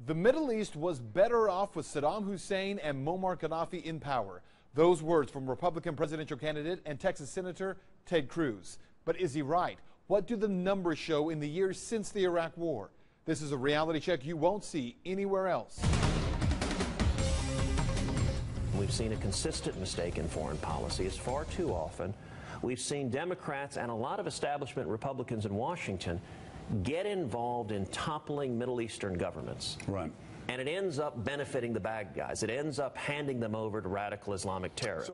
The Middle East was better off with Saddam Hussein and Muammar Gaddafi in power. Those words from Republican presidential candidate and Texas Senator Ted Cruz. But is he right? What do the numbers show in the years since the Iraq War? This is a reality check you won't see anywhere else. We've seen a consistent mistake in foreign policy. It's far too often. We've seen Democrats and a lot of establishment Republicans in Washington get involved in toppling Middle Eastern governments. Right. And it ends up benefiting the bad guys. It ends up handing them over to radical Islamic terror.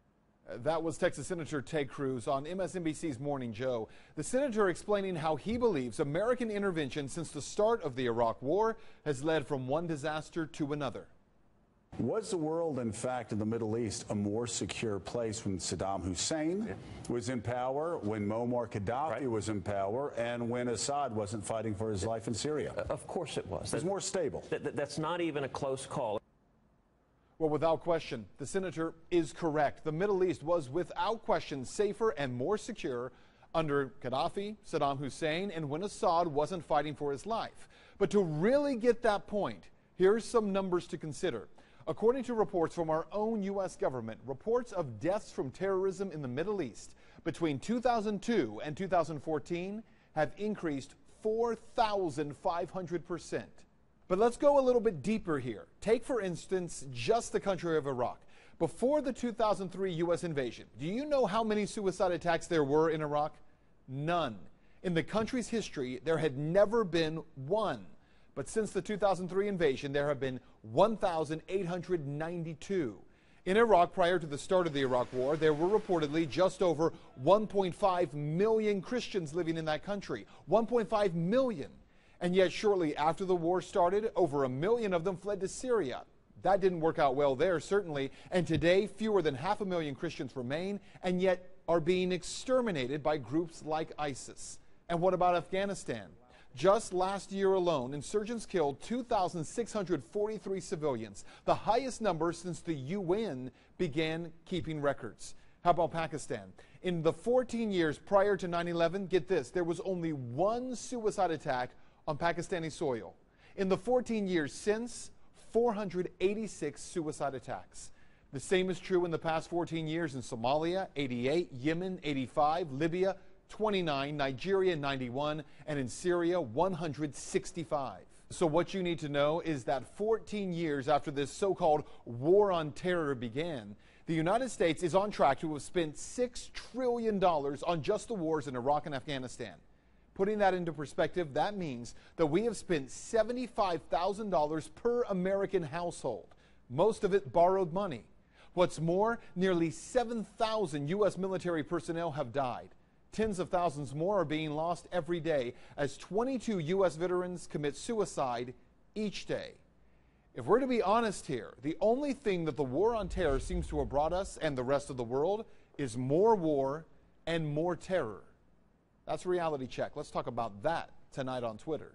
That was Texas Senator Ted Cruz on MSNBC's Morning Joe. The senator explaining how he believes American intervention since the start of the Iraq War has led from one disaster to another. Was the world, in fact, in the Middle East a more secure place when Saddam Hussein was in power, when Muammar Gaddafi was in power, and when Assad wasn't fighting for his life in Syria? Of course it was. It was more stable. That's not even a close call. Well, without question, the senator is correct. The Middle East was without question safer and more secure under Gaddafi, Saddam Hussein, and when Assad wasn't fighting for his life. But to really get that point, here's some numbers to consider. According to reports from our own U.S. government, reports of deaths from terrorism in the Middle East between 2002 and 2014 have increased 4,500%. But let's go a little bit deeper here. Take, for instance, just the country of Iraq. Before the 2003 U.S. invasion, do you know how many suicide attacks there were in Iraq? None. In the country's history, there had never been one. But since the 2003 invasion, there have been 1,892. In Iraq, prior to the start of the Iraq War, there were reportedly just over 1.5 million Christians living in that country. 1.5 million. And yet, shortly after the war started, over 1 million of them fled to Syria. That didn't work out well there, certainly. And today, fewer than 500,000 Christians remain, and yet are being exterminated by groups like ISIS. And what about Afghanistan? Just last year alone, insurgents killed 2,643 civilians, the highest number since the UN began keeping records. How about Pakistan? In the 14 years prior to 9/11, get this, there was only one suicide attack on Pakistani soil. In the 14 years since, 486 suicide attacks. The same is true in the past 14 years in Somalia, 88, Yemen, 85, Libya, 29, Nigeria 91, and in Syria 165. So what you need to know is that 14 years after this so-called war on terror began, the United States is on track to have spent $6 trillion on just the wars in Iraq and Afghanistan. Putting that into perspective, that means that we have spent $75,000 per American household, most of it borrowed money. What's more, nearly 7,000 U.S. military personnel have died. Tens of thousands more are being lost every day as 22 U.S. veterans commit suicide each day. If we're to be honest here, the only thing that the war on terror seems to have brought us and the rest of the world is more war and more terror. That's Reality Check. Let's talk about that tonight on Twitter.